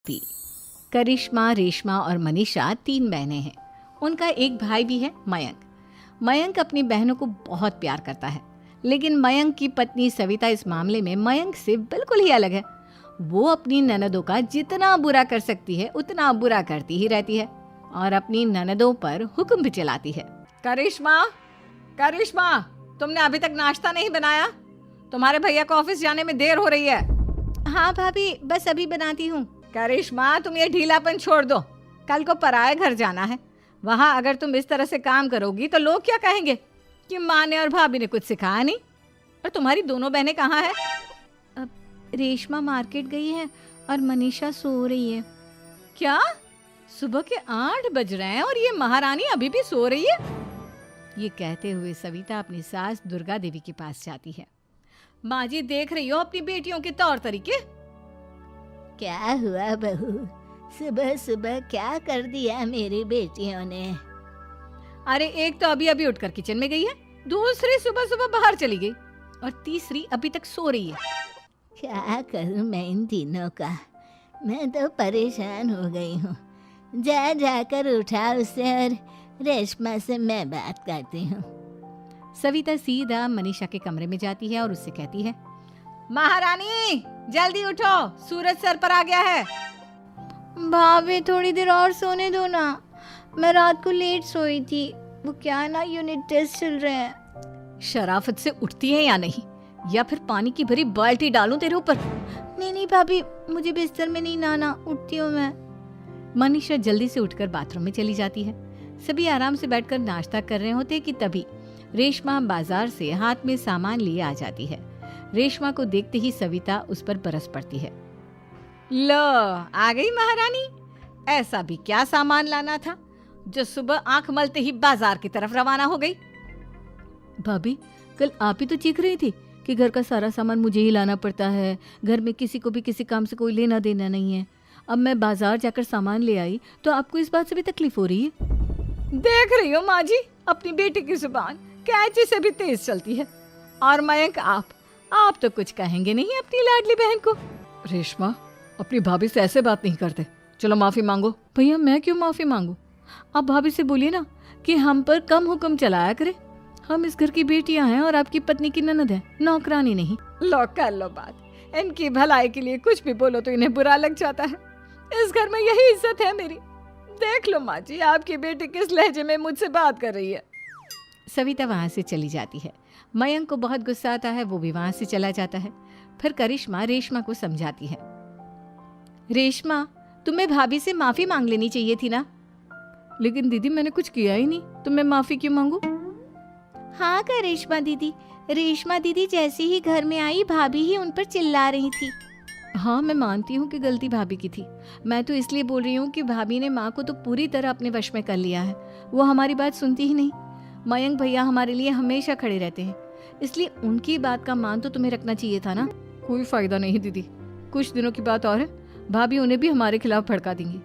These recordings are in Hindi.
पी। करिश्मा, रेशमा और मनीषा 3 बहनें हैं। उनका एक भाई भी है, मयंक। मयंक अपनी बहनों को बहुत प्यार करता है, लेकिन मयंक की पत्नी सविता इस मामले में मयंक से बिल्कुल ही अलग है। वो अपनी ननदों का जितना बुरा कर सकती है उतना बुरा करती ही रहती है और अपनी ननदों पर हुक्म भी चलाती है। करिश्मा, करिश्मा, तुमने अभी तक नाश्ता नहीं बनाया? तुम्हारे भैया को ऑफिस जाने में देर हो रही है। हाँ भाभी, बस अभी बनाती हूँ। करिश्मा, तुम ये ढीलापन छोड़ दो। कल को पराए घर जाना है। वहाँ अगर तुम इस तरह से काम करोगी तो लोग क्या कहेंगे कि माँ ने और भाभी ने कुछ सिखाया नहीं। और तुम्हारी दोनों बहनें कहाँ हैं? अब रेशमा मार्केट गई है और मनीषा सो रही है। क्या? सुबह के 8 बज रहे हैं और ये महारानी अभी भी सो रही है? ये कहते हुए सविता अपनी सास दुर्गा देवी के पास जाती है। माँ जी, देख रही हो अपनी बेटियों के तौर तरीके? क्या हुआ बहू, सुबह सुबह क्या कर दिया मेरी बेटियों ने? अरे एक तो अभी अभी उठकर किचन में गई है, दूसरी सुबह सुबह बाहर चली गई और तीसरी अभी तक सो रही है। क्या करूं मैं इन तीनों का, मैं तो परेशान हो गई हूँ। जा जाकर उठा उसे और रेशमा से मैं बात करती हूँ। सविता सीधा मनीषा के कमरे में जाती है और उससे कहती है, महारानी जल्दी उठो, सूरज सर पर आ गया है। भाभी थोड़ी देर और सोने दो ना, मैं रात को लेट सोई थी। वो क्या ना, यूनिट टेस्ट चल रहे हैं। शराफत से उठती है या नहीं, या फिर पानी की भरी बाल्टी डालूं तेरे ऊपर? नहीं भाभी, मुझे बिस्तर में नहीं नहाना, उठती हूँ मैं। मनीषा जल्दी से उठकर बाथरूम में चली जाती है। सभी आराम से बैठकर नाश्ता कर रहे होते कि तभी रेशमा बाजार से हाथ में सामान लिए आ जाती है। रेशमा को देखते ही सविता उस पर बरस पड़ती है। लो, आ गई महारानी। ऐसा भी क्या सामान लाना था जो सुबह आंख मलते ही बाजार की तरफ रवाना हो गई? भाभी, कल आप ही तो चीख रही थी कि घर का सारा सामान मुझे ही लाना पड़ता है, घर में किसी को भी किसी काम से कोई लेना देना नहीं है। अब मैं बाजार जाकर सामान ले आई तो आपको इस बात से भी तकलीफ हो रही है? देख रही हो माँ जी, अपनी बेटी की जुबान कैंची से भी तेज चलती है। और मयंक, आप तो कुछ कहेंगे नहीं अपनी लाडली बहन को। रेशमा, अपनी भाभी से ऐसे बात नहीं करते। चलो माफी मांगो। भैया, मैं क्यों माफी मांगू? आप भाभी से बोलिए ना कि हम पर कम हुक्म चलाया करे। हम इस घर की बेटियां हैं और आपकी पत्नी की ननद है, नौकरानी नहीं। लो कर लो बात। इनकी भलाई के लिए कुछ भी बोलो तो इन्हें बुरा लग जाता है। इस घर में यही इज्जत है मेरी। देख लो माँ जी, आपकी बेटी किस लहजे में मुझसे बात कर रही है। सविता वहां से चली जाती है। मयंक को बहुत गुस्सा आता है, वो भी वहां से चला जाता है। फिर करिश्मा रेशमा को समझाती है। रेशमा, तुम्हें भाभी से माफी मांग लेनी चाहिए थी ना। लेकिन दीदी, मैंने कुछ किया ही नहीं, तो मैं माफी क्यों मांगू? हाँ करिश्मा दीदी, रेशमा दीदी जैसे ही घर में आई भाभी ही उन पर चिल्ला रही थी। हाँ, मैं मानती हूँ कि गलती भाभी की थी। मैं तो इसलिए बोल रही हूँ कि भाभी ने माँ को तो पूरी तरह अपने वश में कर लिया है। वो हमारी बात सुनती ही नहीं। मयंक भैया हमारे लिए हमेशा खड़े रहते हैं, इसलिए उनकी बात का मान तो तुम्हें रखना चाहिए था ना। कोई फायदा नहीं दीदी, कुछ दिनों की बात और है, भाभी उन्हें भी हमारे खिलाफ भड़का देंगी।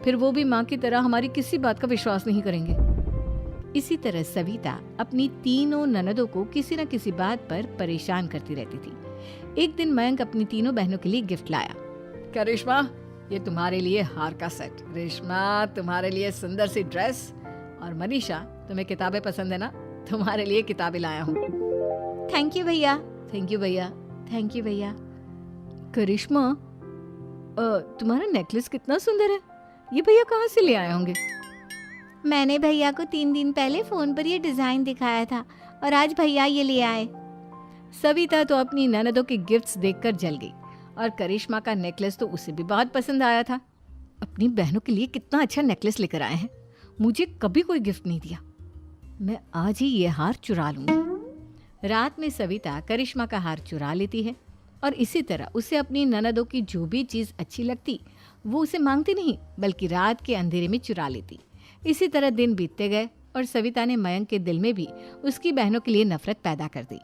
फिर वो भी माँ की तरह हमारी किसी बात का विश्वास नहीं करेंगे। इसी तरह सविता अपनी तीनों ननदों को किसी न किसी बात पर परेशान करती रहती थी। एक दिन मयंक अपनी तीनों बहनों के लिए गिफ्ट लाया। करिश्मा, ये तुम्हारे लिए हार का सेट। रेशमा, तुम्हारे लिए सुंदर सी ड्रेस। और मनीषा, तुम्हें किताबें पसंद है ना, तुम्हारे लिए किताबें लाया हूँ। थैंक यू भैया। थैंक यू भैया। थैंक यू भैया। करिश्मा, तुम्हारा नेकलेस कितना सुंदर है। ये भैया कहाँ से ले आए होंगे? मैंने भैया को 3 दिन पहले फोन पर ये डिजाइन दिखाया था और आज भैया ये ले आए। सविता तो अपनी ननदों के गिफ्ट्स देखकर जल गई और करिश्मा का नेकलेस तो उसे भी बहुत पसंद आया था। अपनी बहनों के लिए कितना अच्छा नेकलेस लेकर आए हैं, मुझे कभी कोई गिफ्ट नहीं दिया। मैं आज ही ये हार चुरा लूंगी। रात में सविता करिश्मा का हार चुरा लेती है और इसी तरह उसे अपनी ननदों की जो भी चीज़ अच्छी लगती वो उसे मांगती नहीं, बल्कि रात के अंधेरे में चुरा लेती। इसी तरह दिन बीतते गए और सविता ने मयंक के दिल में भी उसकी बहनों के लिए नफरत पैदा कर दी।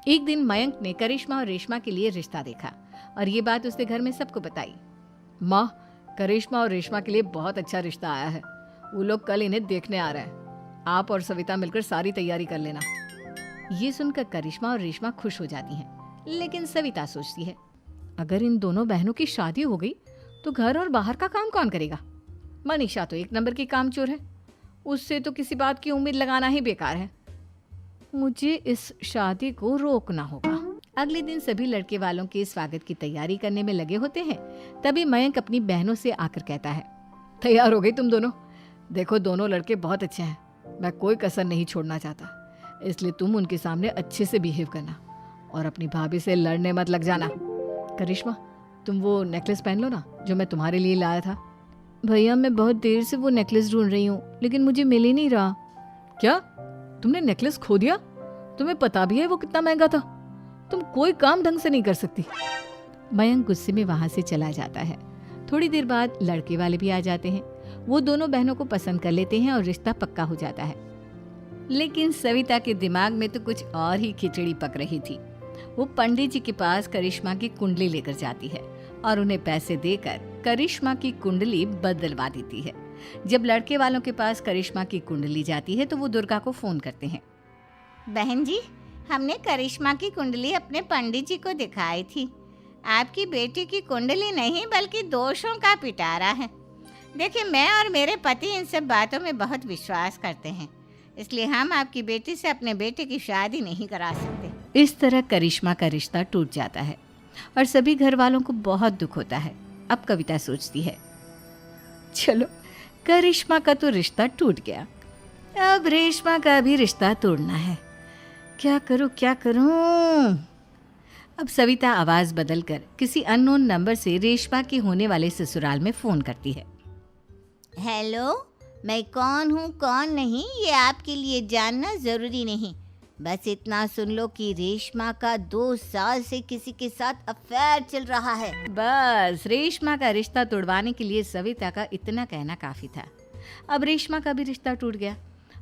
एक दिन मयंक ने करिश्मा और रेशमा के लिए रिश्ता देखा और ये बात उसने घर में सबको बताई। माँ, करिश्मा और रेशमा के लिए बहुत अच्छा रिश्ता आया है। वो लोग कल इन्हें देखने आ रहे हैं। आप और सविता मिलकर सारी तैयारी कर लेना। ये सुनकर करिश्मा और रेशमा खुश हो जाती हैं, लेकिन सविता सोचती है, अगर इन दोनों बहनों की शादी हो गई तो घर और बाहर का काम कौन करेगा? मनीषा तो एक नंबर की कामचोर है, उससे तो किसी बात की उम्मीद लगाना ही बेकार है। मुझे इस शादी को रोकना होगा। अगले दिन सभी लड़के वालों के स्वागत की तैयारी करने में लगे होते हैं। तभी मयंक अपनी बहनों से आकर कहता है, तैयार हो गई तुम दोनों? देखो दोनों लड़के बहुत अच्छे हैं, मैं कोई कसर नहीं छोड़ना चाहता, इसलिए तुम उनके सामने अच्छे से बिहेव करना और अपनी भाभी से लड़ने मत लग जाना। करिश्मा, तुम वो नेकलेस पहन लो ना जो मैं तुम्हारे लिए लाया था। भैया मैं बहुत देर से वो नेकलेस ढूंढ रही हूँ, लेकिन मुझे मिल ही नहीं रहा। क्या तुमने नेकलेस खो दिया? तुम्हें पता भी है वो कितना महंगा था? तुम कोई काम ढंग से नहीं कर सकती। मयंक गुस्से में वहां से चला जाता है। थोड़ी देर बाद लड़के वाले भी आ जाते हैं। वो दोनों बहनों को पसंद कर लेते हैं और रिश्ता पक्का हो जाता है। लेकिन सविता के दिमाग में तो कुछ और ही खिचड़ी पक रही थी। वो पंडित जी के पास करिश्मा की कुंडली लेकर जाती है और उन्हें पैसे देकर करिश्मा की कुंडली बदलवा देती है। जब लड़के वालों के पास करिश्मा की कुंडली जाती है तो वो दुर्गा को फोन करते हैं। बहन जी, हमने करिश्मा की कुंडली अपने पंडित जी को दिखाई थी। आपकी बेटी की कुंडली नहीं बल्कि दोषों का पिटारा है। देखिए, मैं और मेरे पति इन सब बातों में बहुत विश्वास करते हैं, इसलिए हम आपकी बेटी से अपने बेटे की शादी नहीं करा सकते। इस तरह करिश्मा का रिश्ता टूट जाता है और सभी घर वालों को बहुत दुख होता है। अब कविता सोचती है, चलो करिश्मा का तो रिश्ता टूट गया, अब रेशमा का भी रिश्ता तोड़ना है। क्या करूं? अब सविता आवाज बदलकर किसी अननोन नंबर से रेशमा के होने वाले ससुराल में फोन करती है। हेलो, मैं कौन हूँ कौन नहीं ये आपके लिए जानना ज़रूरी नहीं। बस इतना सुन लो कि रेशमा का 2 साल से किसी के साथ अफेयर चल रहा है। बस रेशमा का रिश्ता तोड़वाने के लिए सविता का इतना कहना काफी था। अब रेशमा का भी रिश्ता टूट गया।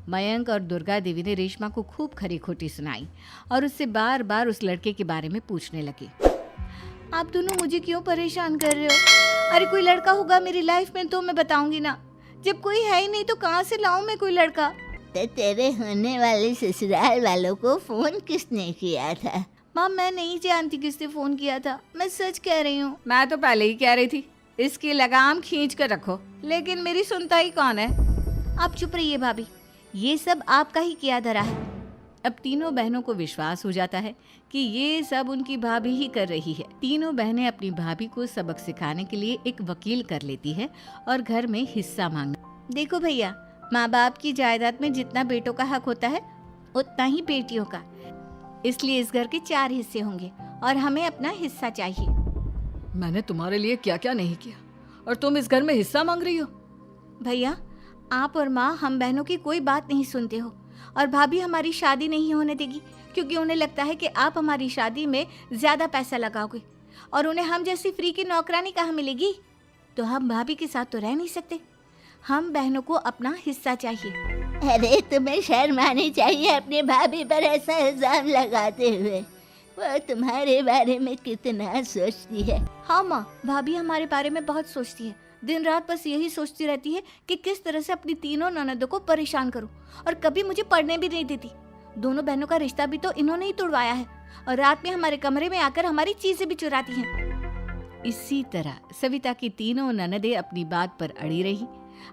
मयंक और दुर्गा देवी ने रेशमा को खूब खरी खोटी सुनाई और उससे बार बार उस लड़के के बारे में पूछने लगे। आप दोनों मुझे क्यों परेशान कर रहे हो? अरे कोई लड़का होगा मेरी लाइफ में तो मैं बताऊंगी ना, जब कोई है ही नहीं तो कहाँ से लाऊं मैं कोई लड़का? तो तेरे होने वाले ससुराल वालों को फोन किसने किया था? माँ मैं नहीं जानती किसने फोन किया था, मैं सच कह रही हूँ। मैं तो पहले ही कह रही थी इसकी लगाम खींच कर रखो, लेकिन मेरी सुनता ही कौन है। आप चुप रहिए भाभी, ये सब आपका ही किया धरा है। अब तीनों बहनों को विश्वास हो जाता है कि ये सब उनकी भाभी ही कर रही है। तीनों बहनें अपनी भाभी को सबक सिखाने के लिए एक वकील कर लेती है और घर में हिस्सा मांगना। देखो भैया, माँ बाप की जायदाद में जितना बेटों का हक होता है उतना ही बेटियों का, इसलिए इस घर के 4 हिस्से होंगे और हमें अपना हिस्सा चाहिए। मैंने तुम्हारे लिए क्या क्या नहीं किया और तुम इस घर में हिस्सा मांग रही हो? भैया, आप और माँ हम बहनों की कोई बात नहीं सुनते हो और भाभी हमारी शादी नहीं होने देगी क्योंकि उन्हें लगता है कि आप हमारी शादी में ज्यादा पैसा लगाओगे और उन्हें हम जैसी फ्री की नौकरानी कहाँ मिलेगी। तो हम भाभी के साथ तो रह नहीं सकते, हम बहनों को अपना हिस्सा चाहिए। अरे तुम्हें शर्म आनी चाहिए अपने भाभी पर ऐसा इल्जाम लगाते हुए। वो तुम्हारे बारे में कितना सोचती है। हाँ माँ, भाभी हमारे बारे में बहुत सोचती है। दिन रात बस यही सोचती रहती है कि किस तरह से अपनी तीनों ननदों को परेशान करूं और कभी मुझे पढ़ने भी नहीं देती। दोनों बहनों का रिश्ता भी तो इन्होंने ही तोड़वाया है और रात में हमारे कमरे में आकर हमारी चीजें भी चुराती हैं। इसी तरह सविता की तीनों ननदें अपनी बात पर अड़ी रही।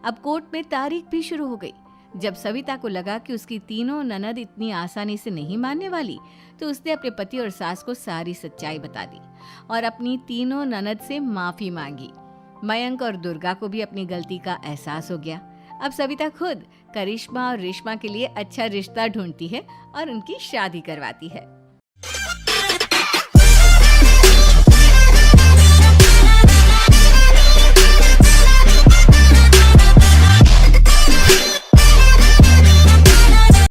अब कोर्ट में तारीख भी शुरू हो गई। जब सविता को लगा कि उसकी तीनों ननद इतनी आसानी से नहीं मानने वाली, तो उसने अपने पति और सास को सारी सच्चाई बता दी और अपनी तीनों ननद से माफी मांगी। मयंक और दुर्गा को भी अपनी गलती का एहसास हो गया। अब सविता खुद करिश्मा और रेशमा के लिए अच्छा रिश्ता ढूंढती है और उनकी शादी करवाती है।